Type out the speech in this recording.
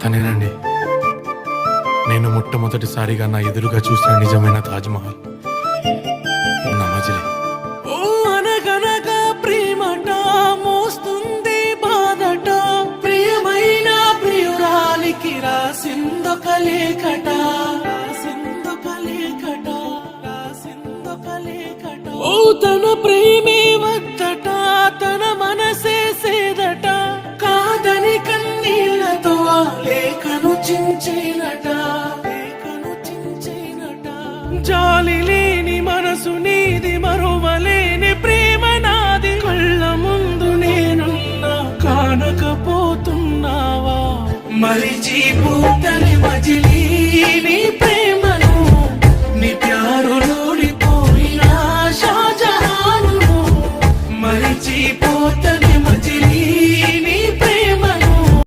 తనేనండి, నేను మొట్టమొదటిసారిగా నా ఎదురుగా చూసిన నిజమైన తాజ్మహల్, నా మజిలీ. ఓ అనగనగా ప్రేమట మోస్తుంది బాధట, ప్రియమైన ప్రియురాలికి రాసిందొక లేఖట, రాసిందొక లేఖట, రాసిందొక లేఖట. ఓ తన ప్రేమే వద్దట, తన మనసే సేదట, కాదని కన్నీళ్లతో ఆ లేఖను చించేనట, లేఖను చించేనట. జాలి లేని మనసు నీది, మరువలేని ప్రేమ నాది, కళ్ళ ముందు నేనున్నా కానకపోతున్నావా, మరిచిపోతని మజిలీ.